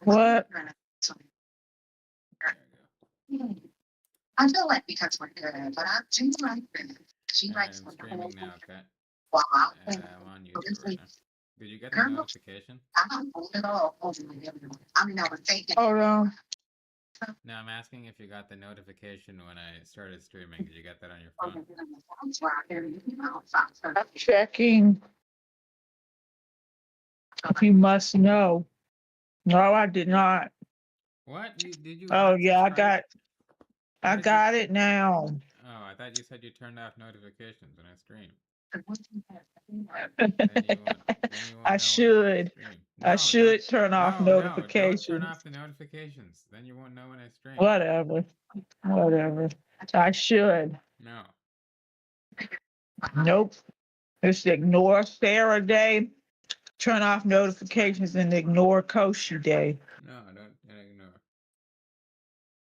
What? I feel like because we're good, but I'm too like she Alright, likes I'm when the streaming whole now, okay? wow. I'm on YouTube right now. Did you get the notification? I'm not holding it all over the other one. I mean, I was taking. Hold on. No, I'm asking if you got the notification when I started streaming. Did you get that on your phone? I'm checking. You must know. No, I did not. What? Did you? Oh yeah, unsubscribe? I got it now. Oh, I thought you said you turned off notifications when I stream. I should. I should turn off notifications. Don't turn off the notifications. Then you won't know when I stream. Whatever. I should. No. Nope. Just ignore Sarah Day, turn off notifications, and ignore Koshi Day. No, don't ignore.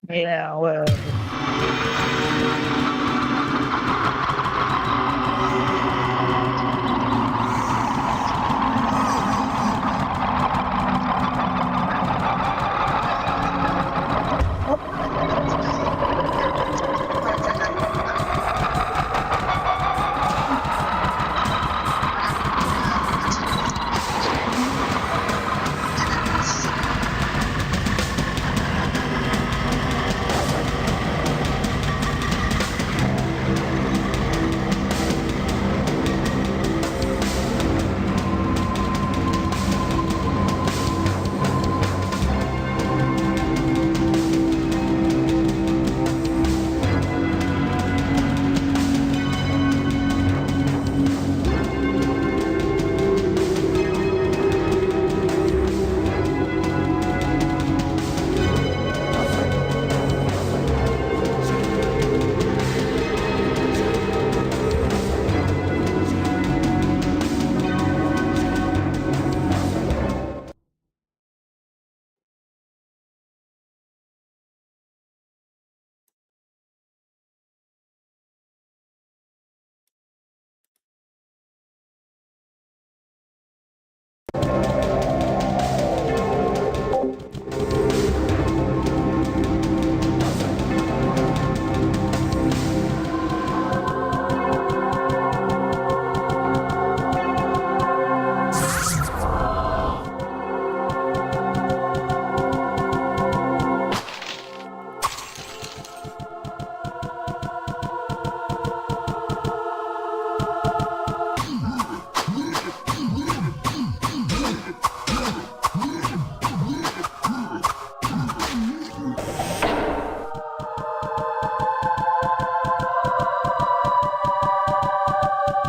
Yeah, whatever.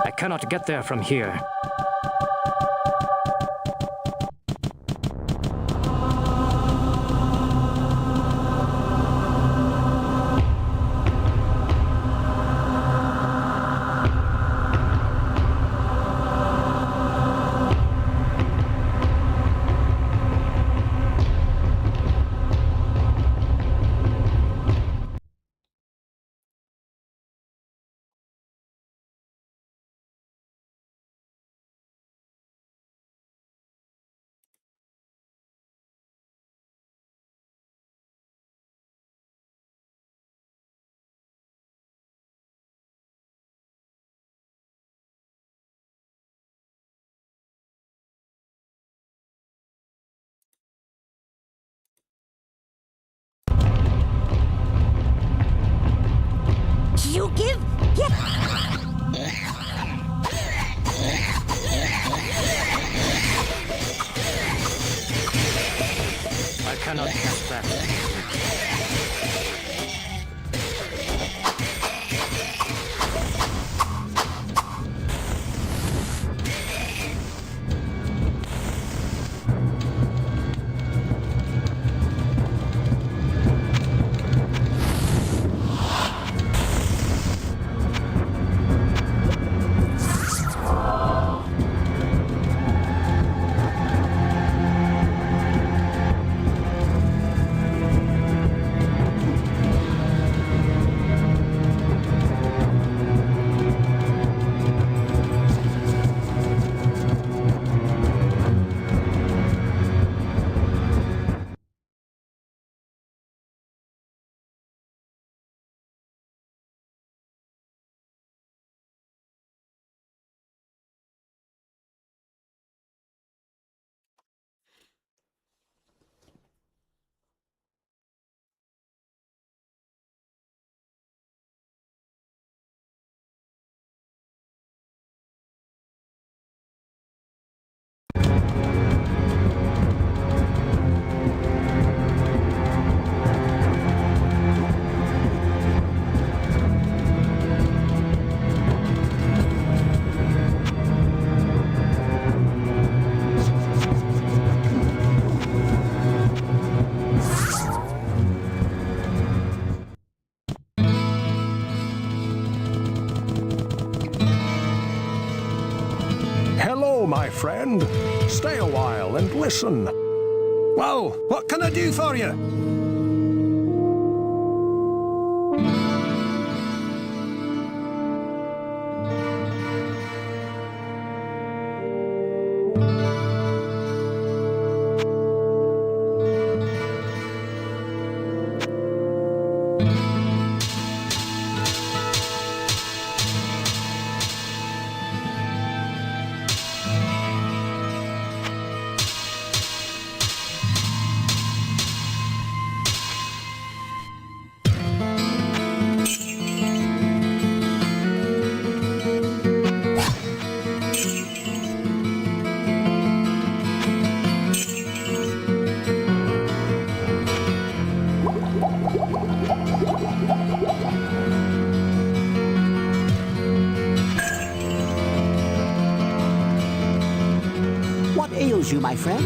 I cannot get there from here. Hello, my friend. Stay a while and listen. Well, what can I do for you? What ails you, my friend?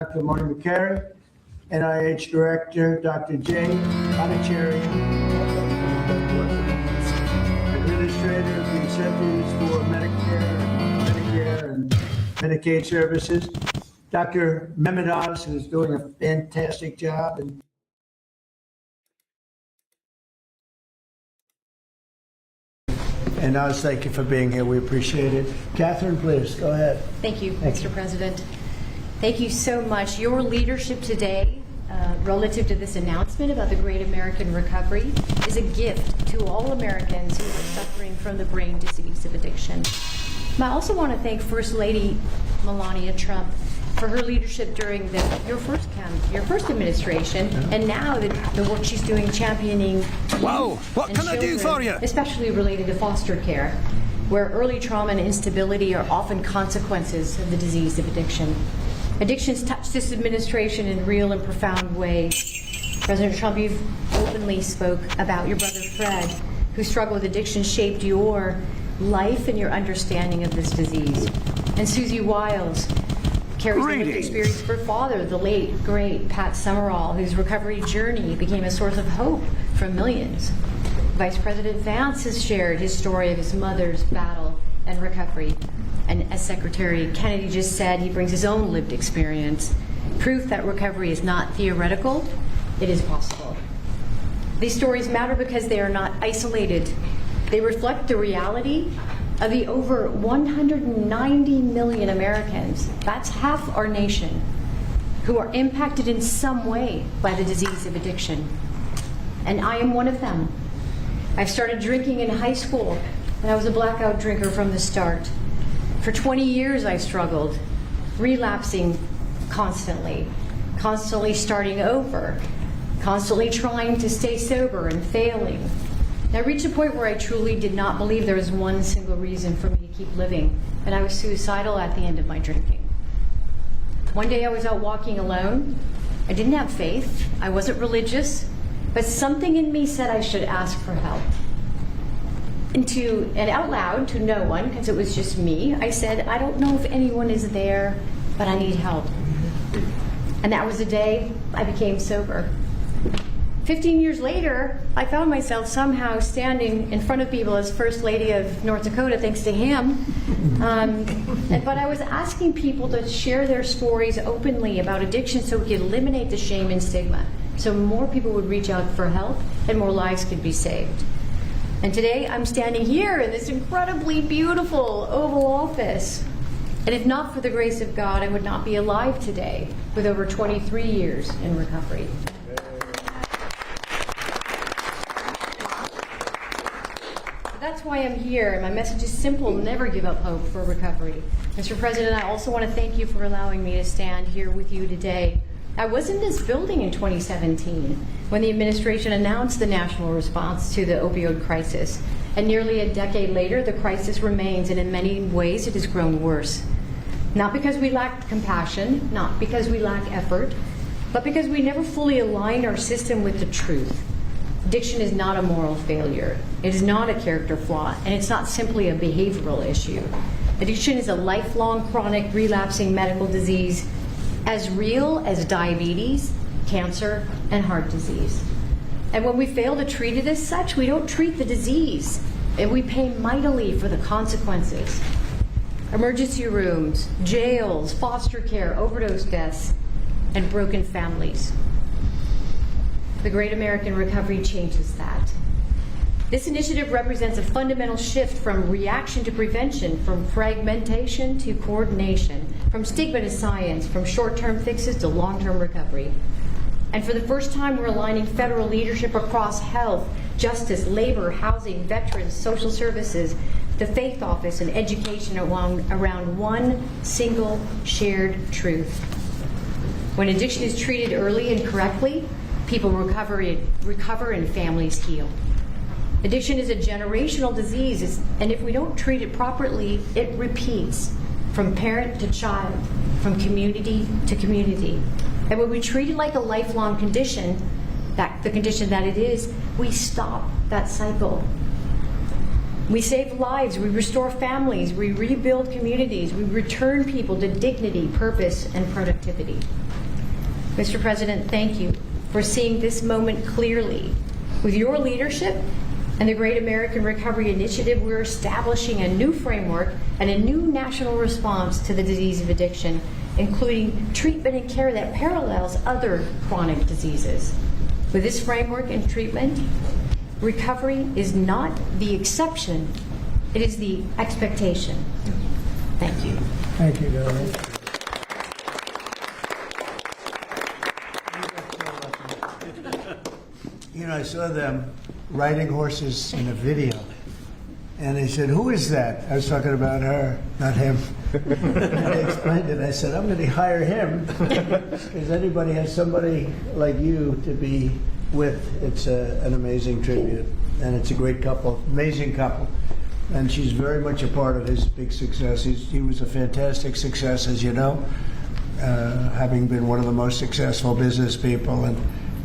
Dr. Marty McCary, NIH Director, Dr. Jay Panacharian, Administrator of the Centers for Medicare and Medicaid Services, Dr. Mehmet, who's doing a fantastic job, and Oz, thank you for being here. We appreciate it. Catherine, please, go ahead. Thank you, Mr. President. Thank you so much. Your leadership today, relative to this announcement about the Great American Recovery, is a gift to all Americans who are suffering from the brain disease of addiction. I also want to thank First Lady Melania Trump for her leadership during your first administration, and now the work she's doing championing. Well, what can I do for you? Especially related to foster care, where early trauma and instability are often consequences of the disease of addiction. Addictions touch this administration in real and profound ways. President Trump, you've openly spoke about your brother Fred, who struggled with addiction, shaped your life and your understanding of this disease. And Susie Wiles carries the lived experience of her father, the late, great Pat Summerall, whose recovery journey became a source of hope for millions. Vice President Vance has shared his story of his mother's battle and recovery. And as Secretary Kennedy just said, he brings his own lived experience, proof that recovery is not theoretical, it is possible. These stories matter because they are not isolated. They reflect the reality of the over 190 million Americans, that's half our nation, who are impacted in some way by the disease of addiction. And I am one of them. I started drinking in high school, and I was a blackout drinker from the start. For 20 years I struggled, relapsing constantly starting over, constantly trying to stay sober and failing. I reached a point where I truly did not believe there was one single reason for me to keep living, and I was suicidal at the end of my drinking. One day I was out walking alone. I didn't have faith, I wasn't religious, but something in me said I should ask for help. And out loud to no one, because it was just me, I said, I don't know if anyone is there, but I need help. And that was the day I became sober. 15 years later, I found myself somehow standing in front of people as First Lady of North Dakota, thanks to him. But I was asking people to share their stories openly about addiction so we could eliminate the shame and stigma, so more people would reach out for help and more lives could be saved. And today I'm standing here in this incredibly beautiful Oval Office. And if not for the grace of God, I would not be alive today with over 23 years in recovery. That's why I'm here, and my message is simple: never give up hope for recovery. Mr. President, I also want to thank you for allowing me to stand here with you today. I was in this building in 2017 when the administration announced the national response to the opioid crisis. And nearly a decade later, the crisis remains, and in many ways it has grown worse. Not because we lack compassion, not because we lack effort, but because we never fully aligned our system with the truth. Addiction is not a moral failure. It is not a character flaw, and it's not simply a behavioral issue. Addiction is a lifelong, chronic, relapsing medical disease as real as diabetes, cancer, and heart disease. And when we fail to treat it as such, we don't treat the disease, and we pay mightily for the consequences. Emergency rooms, jails, foster care, overdose deaths, and broken families. The Great American Recovery changes that. This initiative represents a fundamental shift from reaction to prevention, from fragmentation to coordination, from stigma to science, from short-term fixes to long-term recovery. And for the first time, we're aligning federal leadership across health, justice, labor, housing, veterans, social services, the faith office, and education around one single shared truth. When addiction is treated early and correctly, people recover and families heal. Addiction is a generational disease, and if we don't treat it properly, it repeats from parent to child, from community to community. And when we treat it like a lifelong condition, the condition that it is, we stop that cycle. We save lives, we restore families, we rebuild communities, we return people to dignity, purpose, and productivity. Mr. President, thank you for seeing this moment clearly. With your leadership and the Great American Recovery Initiative, we're establishing a new framework and a new national response to the disease of addiction, including treatment and care that parallels other chronic diseases. With this framework and treatment, recovery is not the exception, it is the expectation. Thank you. Thank you, Darrell. You know, I saw them riding horses in a video, and they said, "Who is that?" I was talking about her, not him. And they explained it. I said, "I'm going to hire him because anybody has somebody like you to be with. It's an amazing tribute, and it's a great couple, amazing couple." And she's very much a part of his big success. He was a fantastic success, as you know, having been one of the most successful business people. And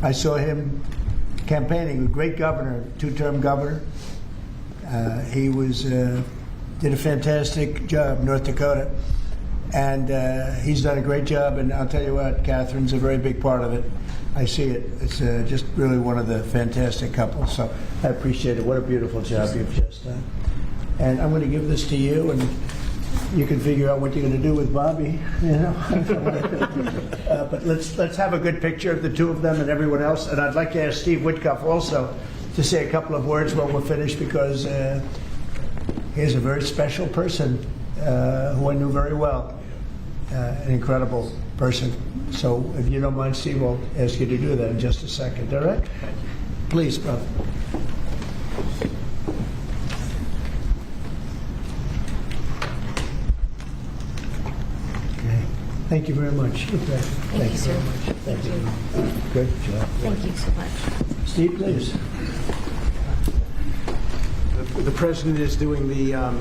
I saw him campaigning, a great governor, two-term governor. He did a fantastic job, North Dakota. And he's done a great job. And I'll tell you what, Catherine's a very big part of it. I see it. It's just really one of the fantastic couples. So I appreciate it. What a beautiful job you've just done. And I'm going to give this to you, and you can figure out what you're going to do with Bobby, you know. But let's have a good picture of the two of them and everyone else. And I'd like to ask Steve Whitcuff also to say a couple of words when we're finished, because he's a very special person who I knew very well, an incredible person. So if you don't mind, Steve, I'll ask you to do that in just a second. All right? Please, brother. Thank you very much. Thank you, sir. Thank you. Good job. Thank you so much. Steve, please. The president is doing the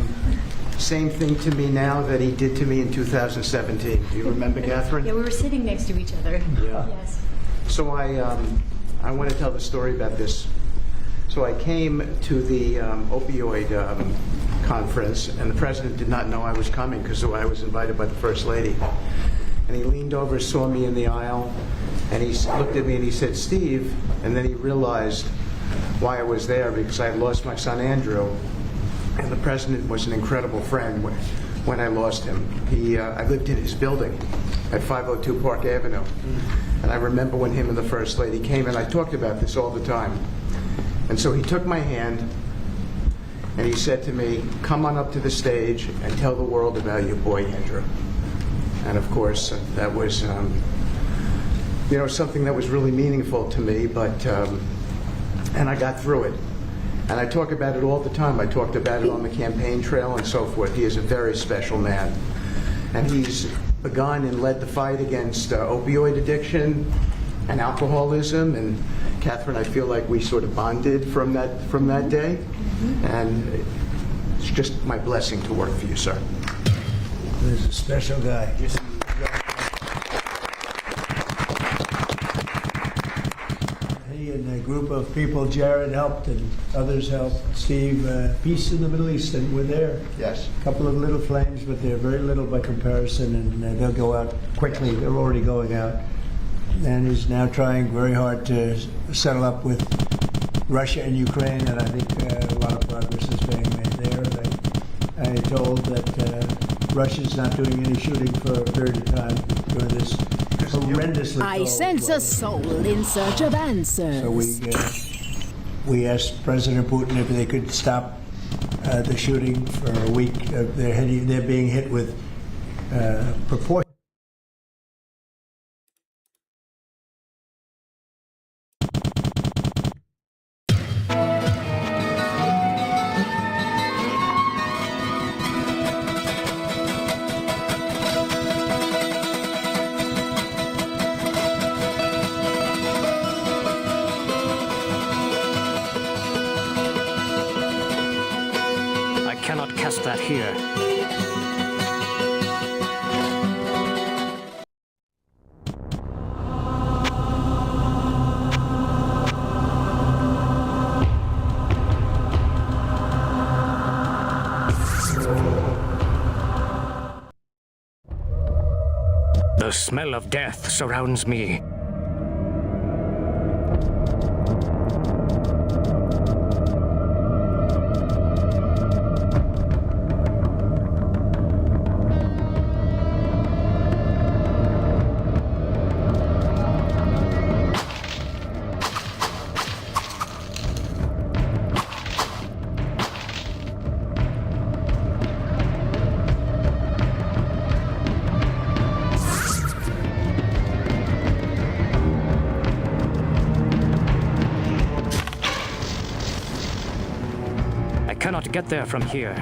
same thing to me now that he did to me in 2017. Do you remember, Catherine? Yeah, we were sitting next to each other. Yeah. Yes. So I want to tell the story about this. So I came to the opioid conference, and the president did not know I was coming because I was invited by the First Lady. And he leaned over, saw me in the aisle, and he looked at me and he said, "Steve," and then he realized why I was there, because I had lost my son Andrew, and the president was an incredible friend when I lost him. I lived in his building at 502 Park Avenue, and I remember when him and the First Lady came, and I talked about this all the time. And so he took my hand, and he said to me, "Come on up to the stage and tell the world about your boy Andrew." And of course, that was, something that was really meaningful to me. But and I got through it. And I talk about it all the time. I talked about it on the campaign trail and so forth. He is a very special man, and he's begun and led the fight against opioid addiction and alcoholism. And Catherine, I feel like we sort of bonded from that day, and it's just my blessing to work for you, sir. He's a special guy. He and a group of people, Jared helped and others helped. Steve, peace in the Middle East, and we're there. Yes. A couple of little flames, but they're very little by comparison, and they'll go out quickly. They're already going out. And he's now trying very hard to settle up with Russia and Ukraine, and I think a lot of progress is being made there. I told that Russia's not doing any shooting for a period of time during this horrendously I cold sense a soul in search of answers. So we asked President Putin if they could stop the shooting for a week. They're being hit with proportional. I cannot cast that here. The smell of death surrounds me. get there from here.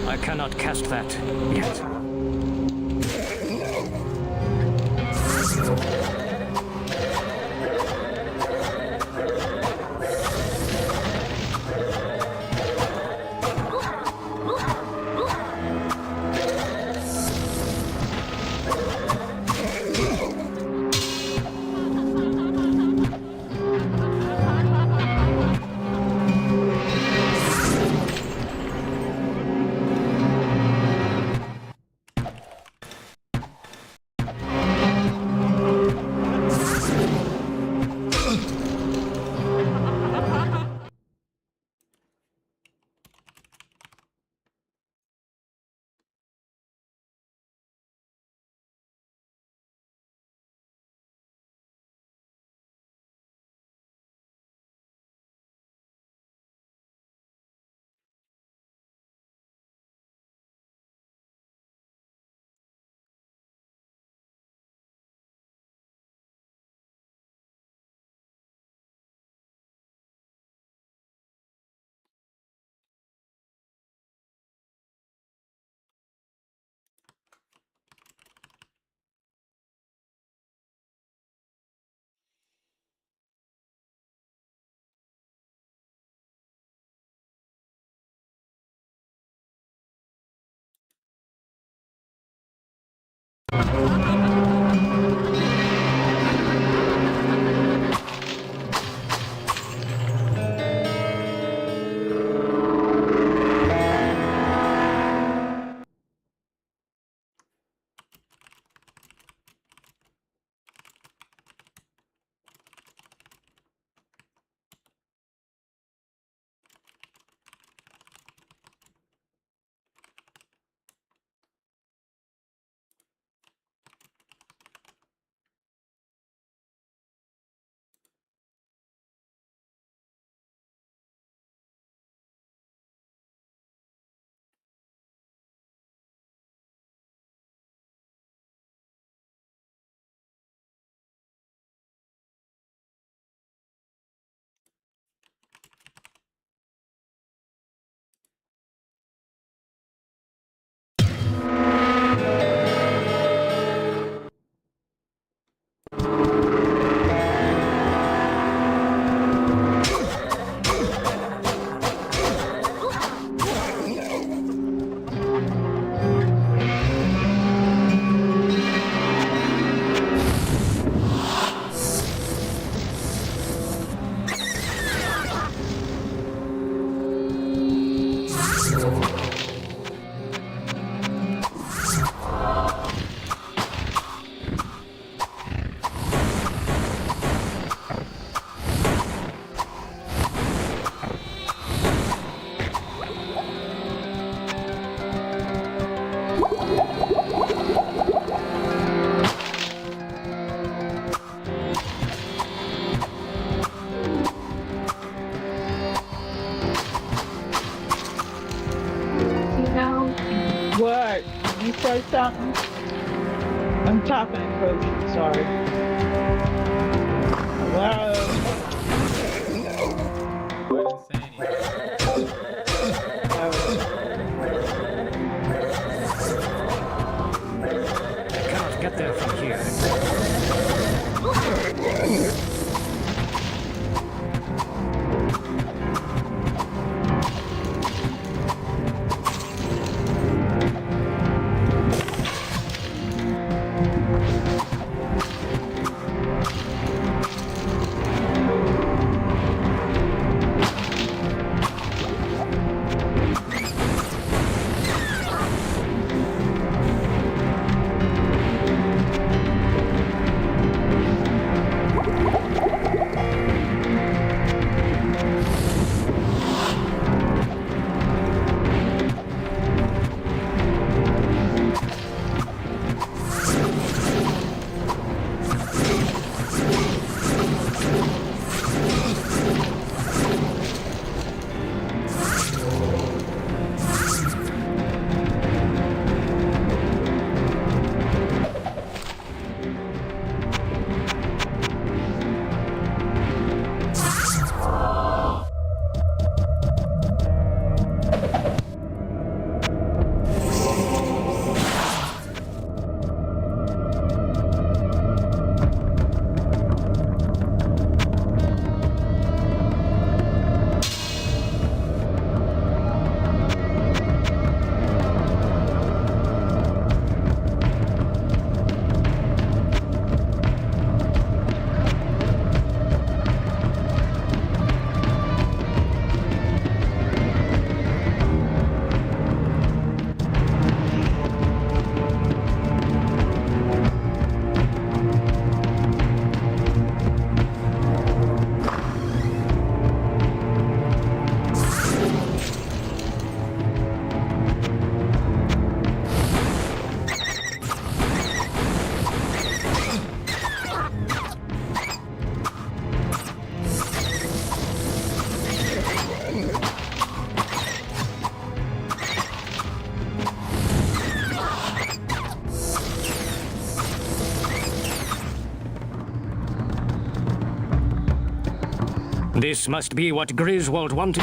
I cannot cast that yet. I'm talking in quotation, sorry. Hello? I didn't say anything. I cannot get there from here. This must be what Griswold wanted.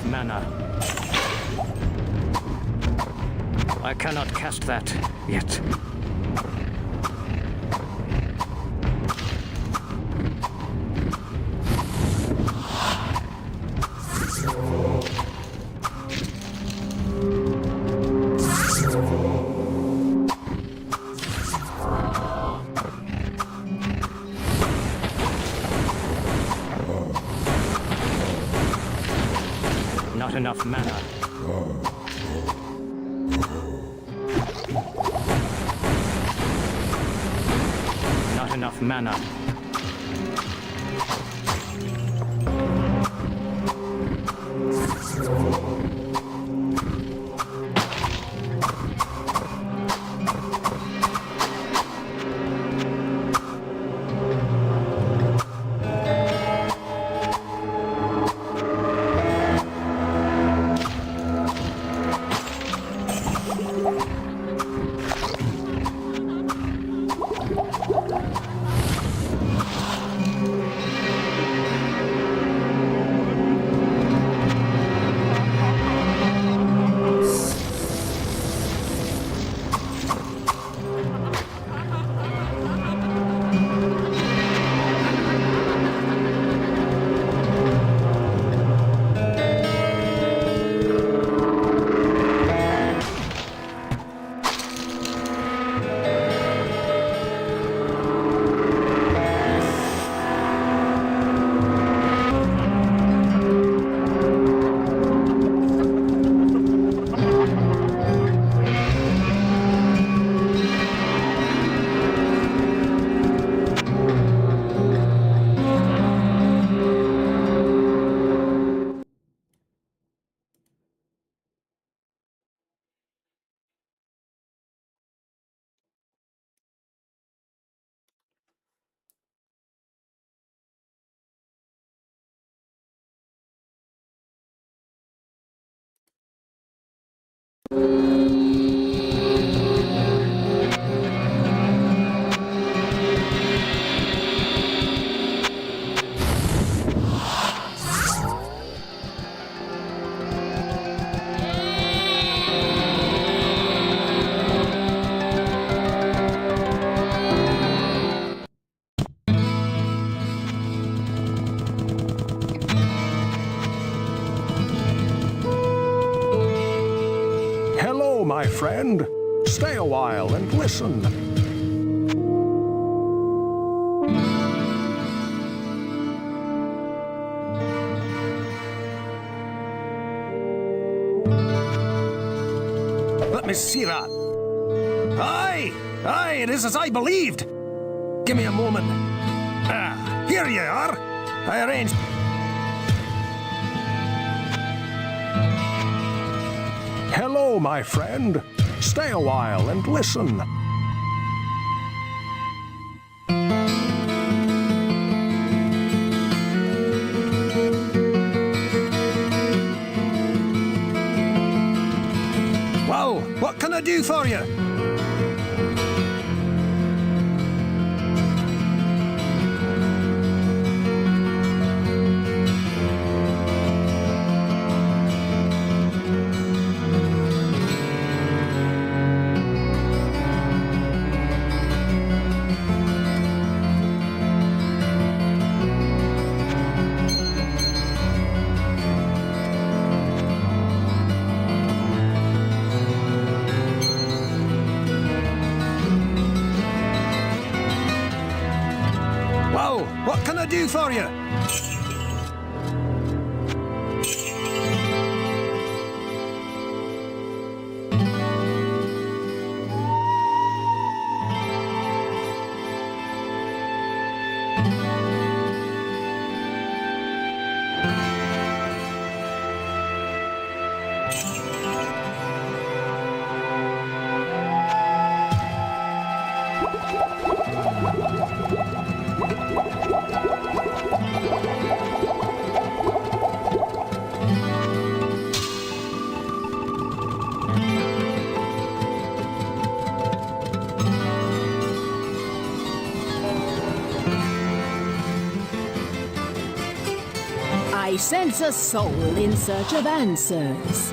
Mana. I cannot cast that yet. Not enough mana. Not enough mana. my friend. Stay a while and listen. Let me see that. Aye! Aye, it is as I believed. Give me a moment. Ah, here you are. I arranged. Hello, my friend. Stay a while and listen. Well, what can I do for you? Well, what can I do for you? I sense a soul in search of answers.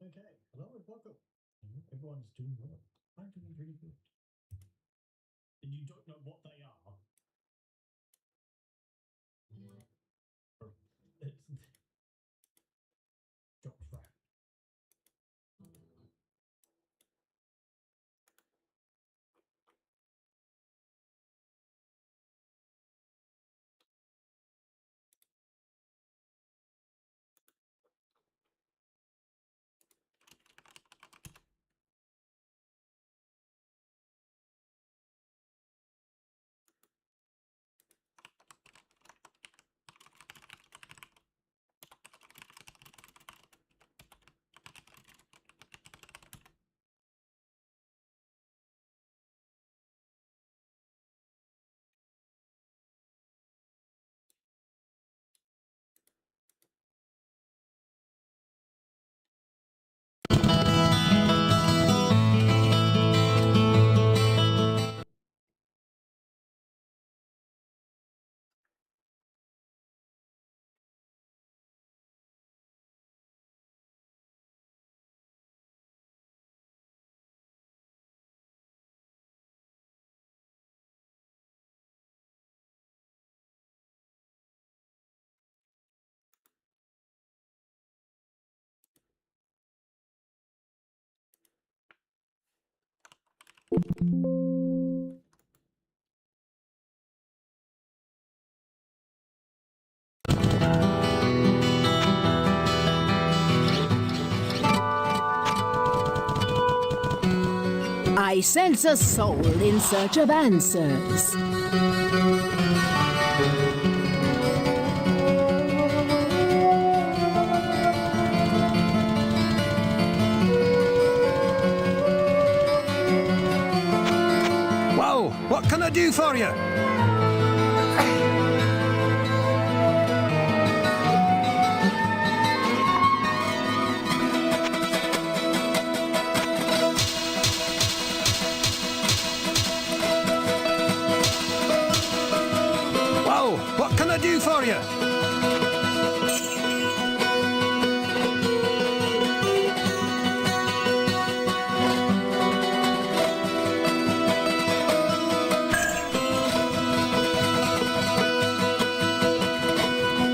Okay, hello and welcome. Everyone's doing well. I'm doing really good. And you don't know what they are. It's drop frag. I sense a soul in search of answers. Well, what can I do for you? Well, what can I do for you?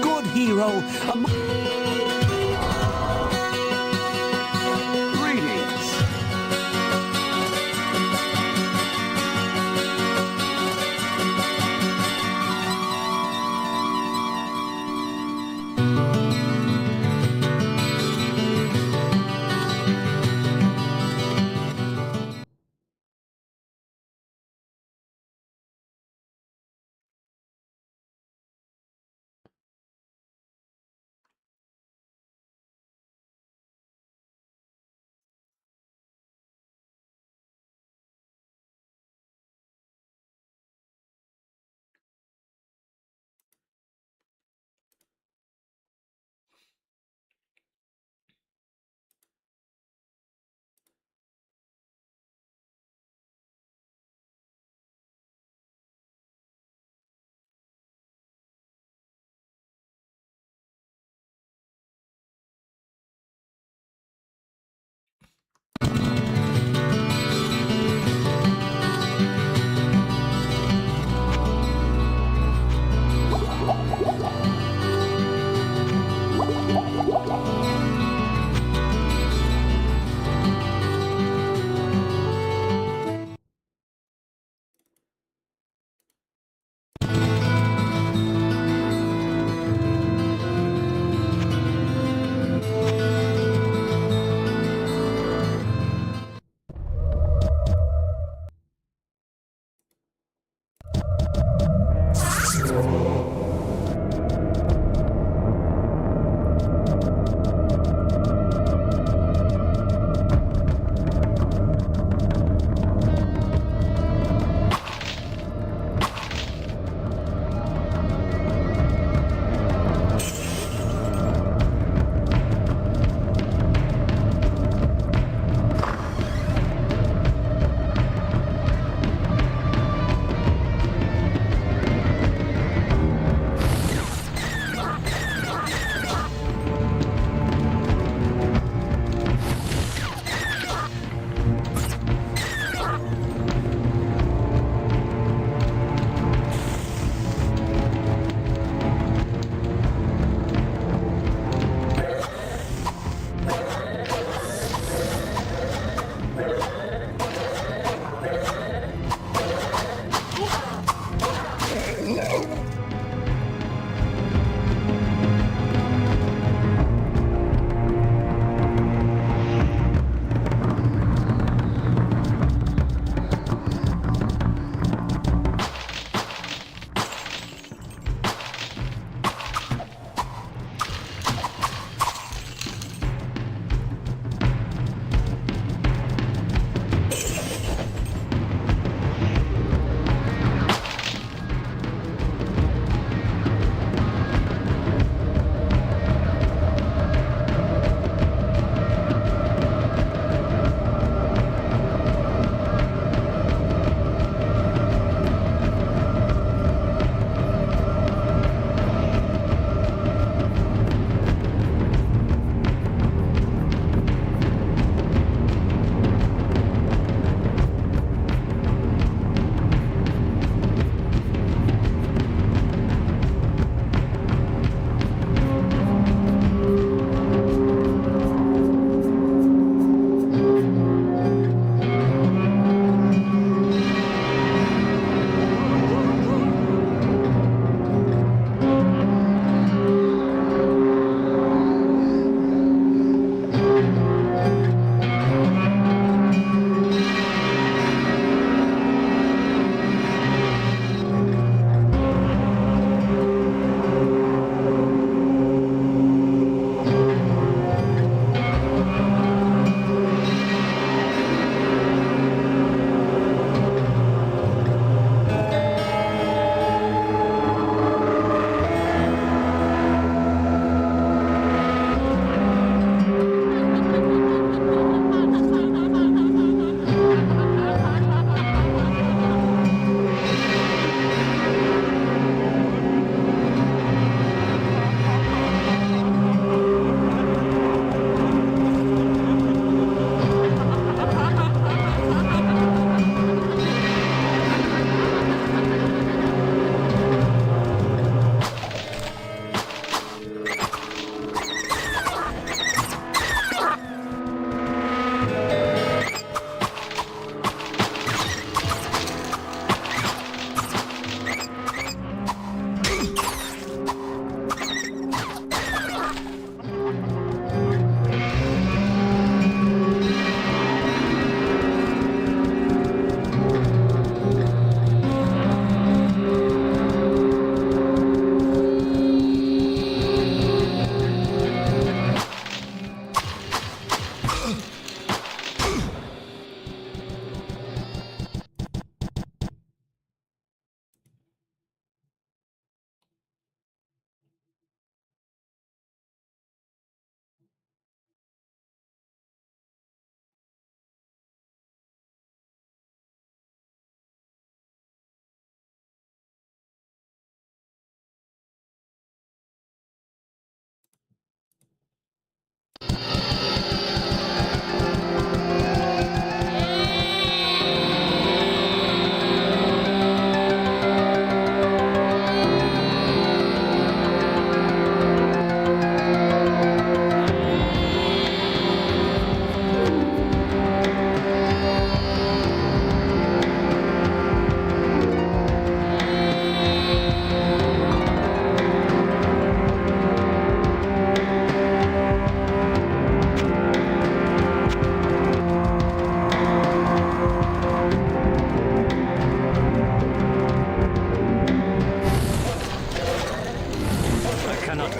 Good hero. Greetings.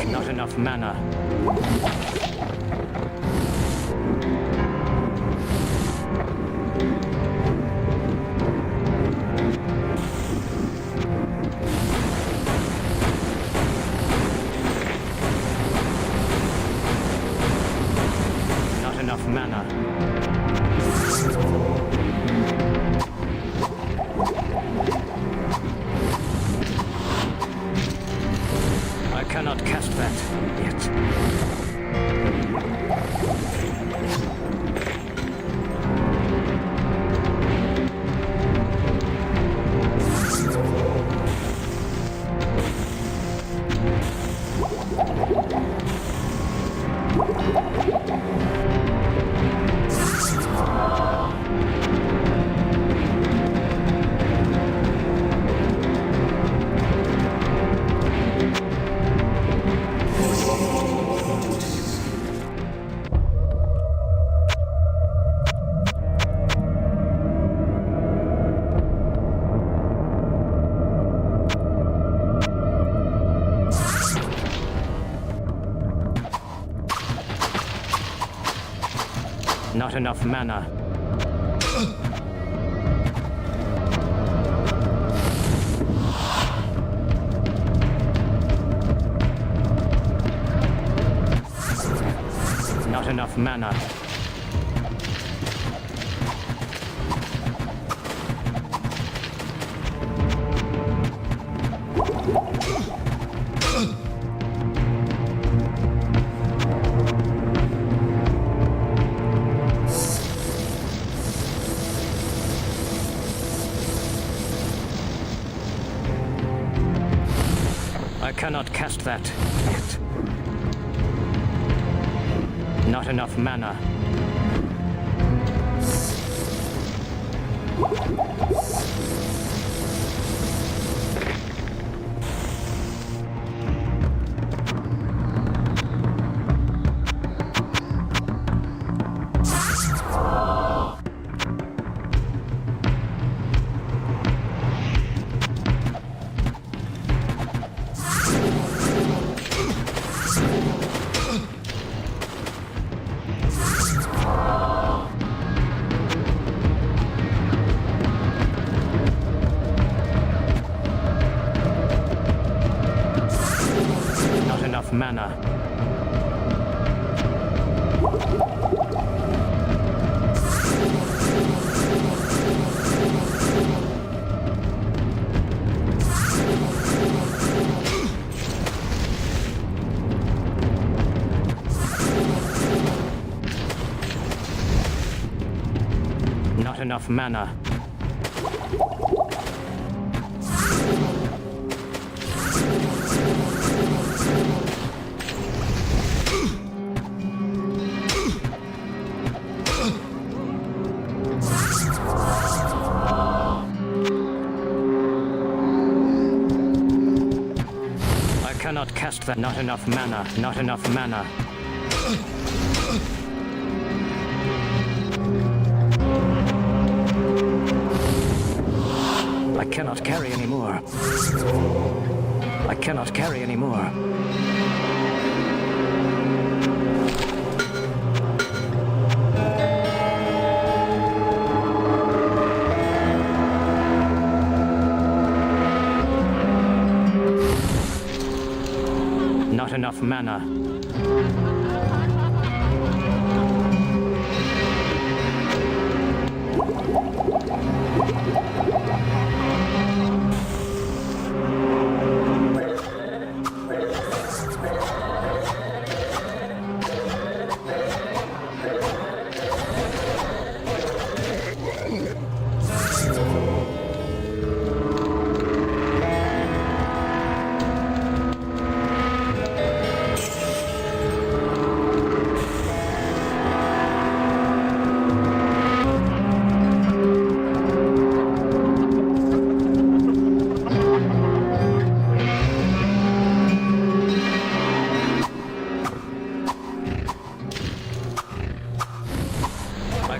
Not enough mana. Not enough mana. I cannot cast that yet. Not enough mana. Not enough mana. I cannot cast that yet. Not enough mana. Mana. Not enough mana. Cannot cast that. Not enough mana. Not enough mana. I cannot carry anymore. I cannot carry anymore. Not enough mana.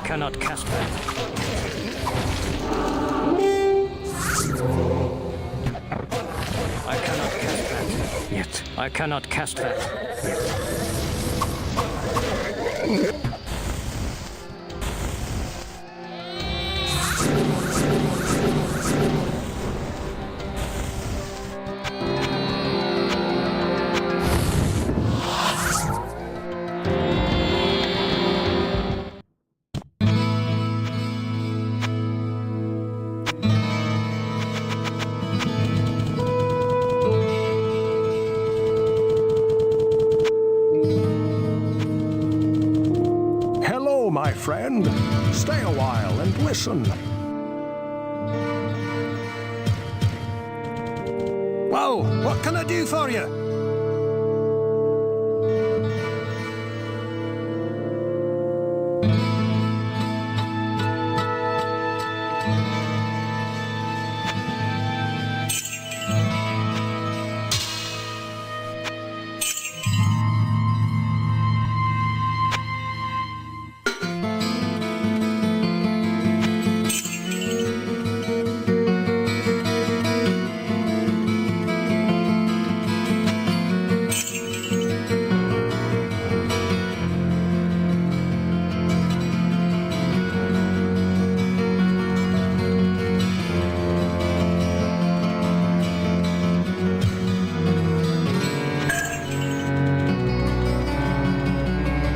Cannot cast that. I cannot cast that yet. yet. I cannot cast that yet. Hello, my friend. Stay a while and listen. Well, what can I do for you?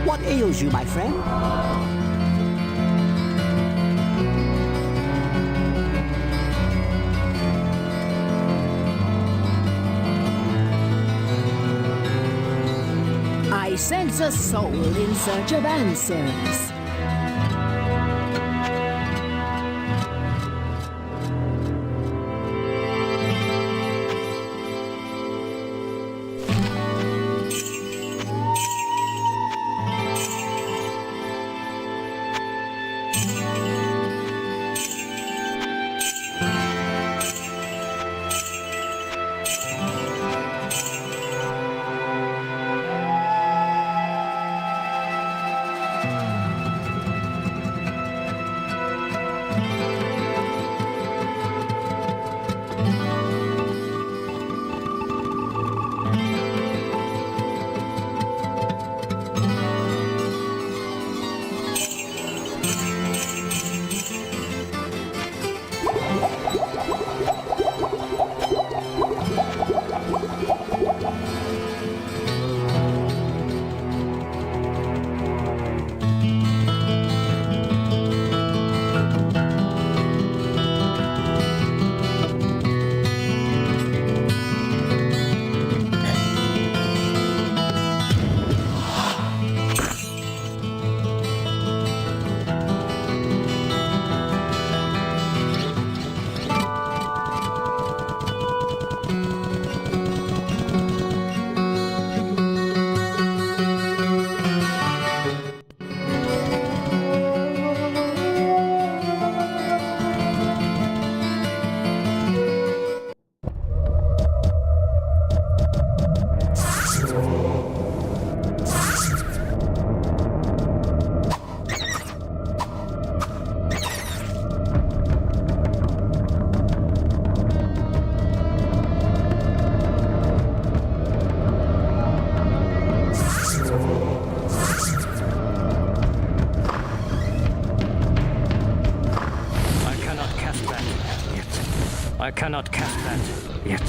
What ails you, my friend? I sense a soul in search of answers. I cannot cast that yet.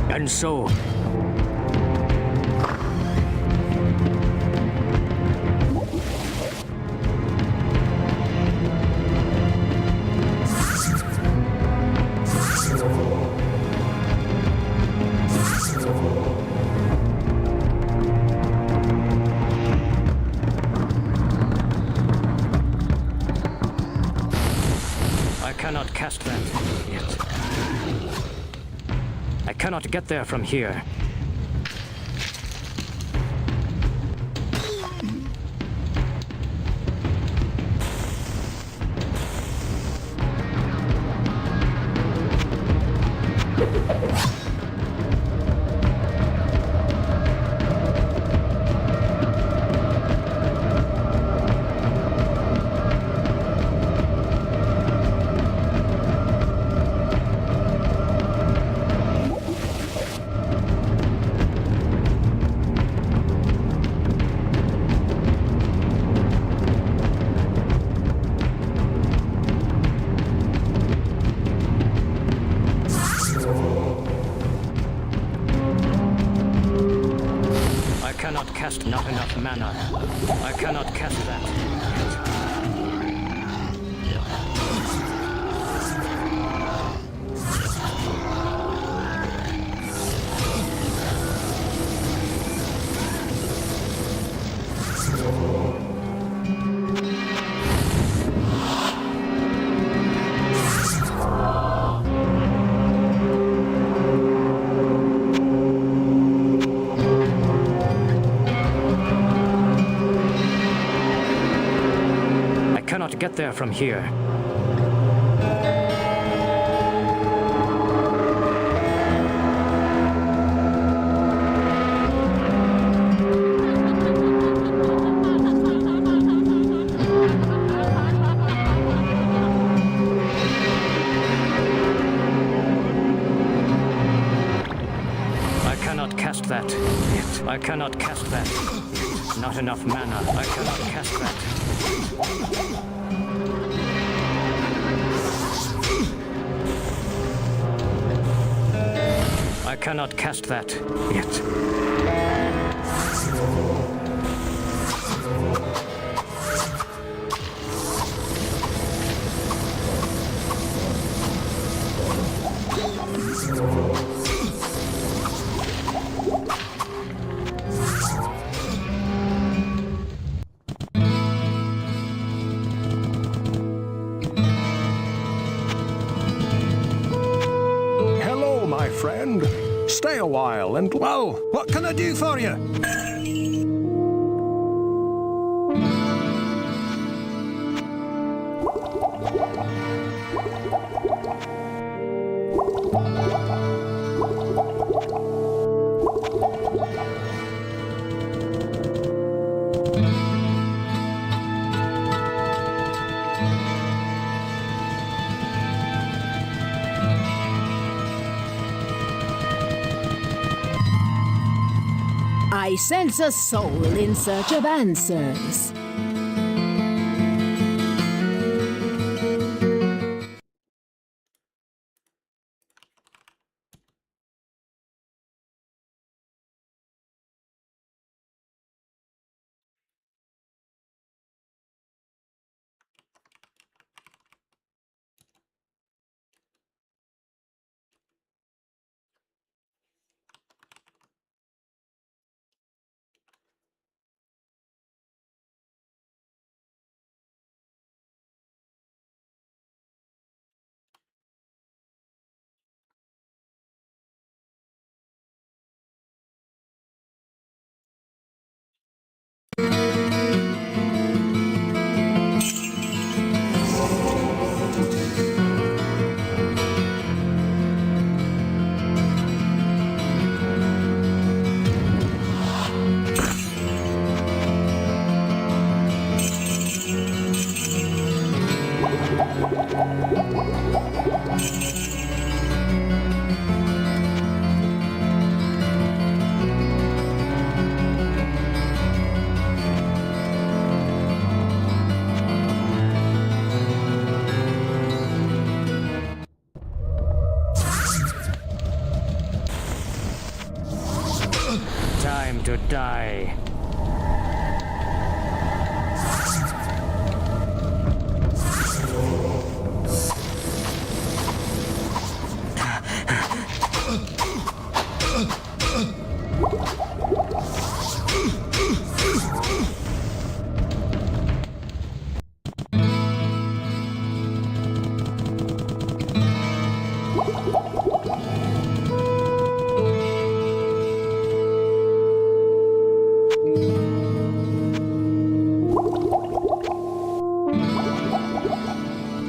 And so, I cannot cast that yet. I cannot get there from here. cast not enough mana. I cannot cast that. I cannot get there from here. I cannot cast that. I cannot cast that. Not enough mana. I cannot cast that. I cannot cast that yet. Hello, my friend. Stay a while and, well, what can I do for you? I sense a soul in search of answers. Time to die.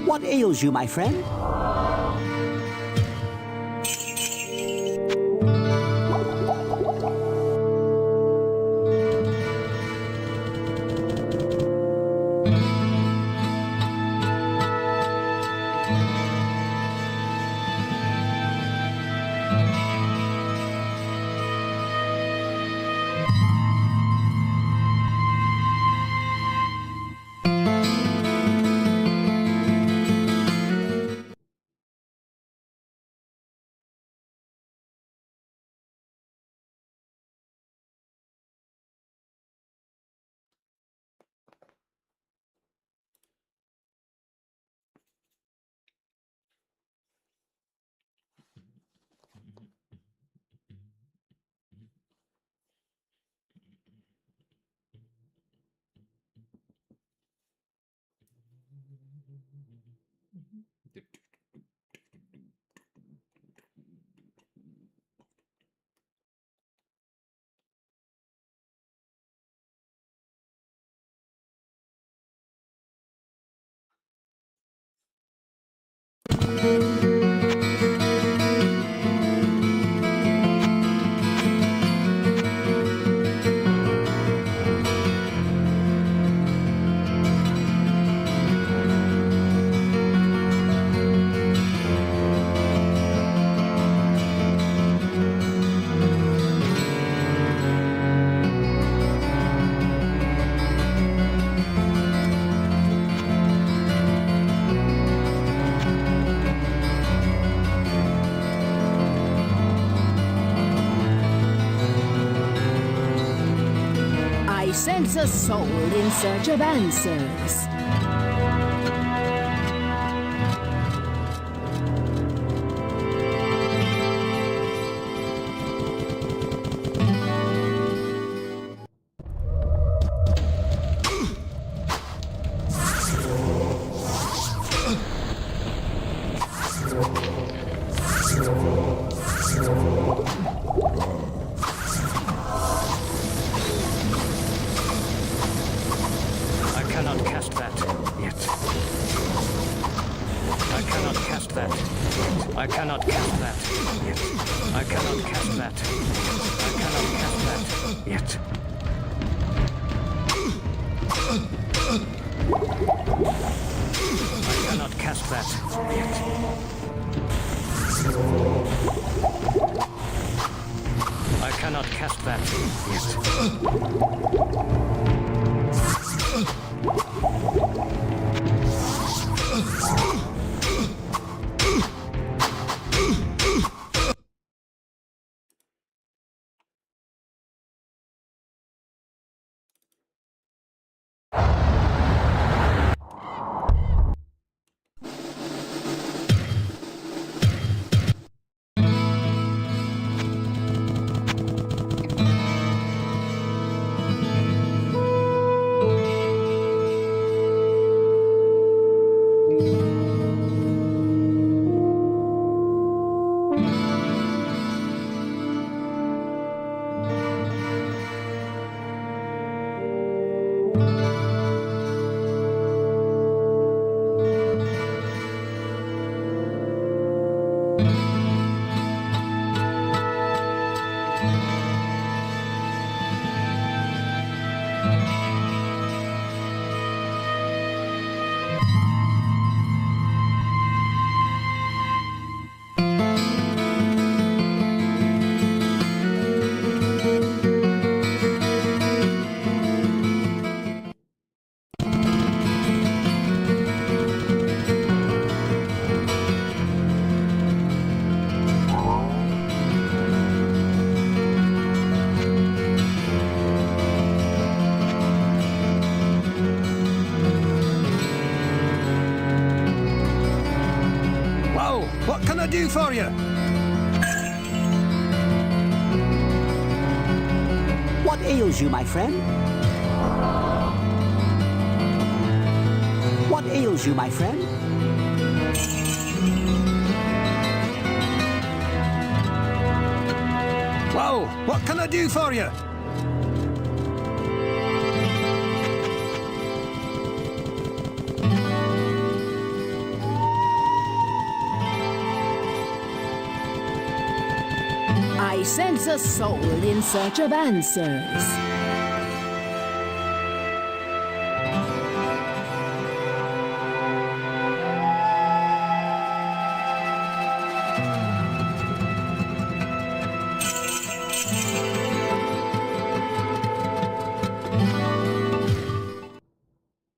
What ails you, my friend? I sense a soul in search of answers. I cannot cast that yet. I cannot cast that yet. I cannot cast that yet. I cannot cast that. I cannot cast that yet. I cannot cast that yet. I cannot cast that yet. What can I do for you? What ails you, my friend? What ails you, my friend? Whoa, what can I do for you? I sense a soul in search of answers.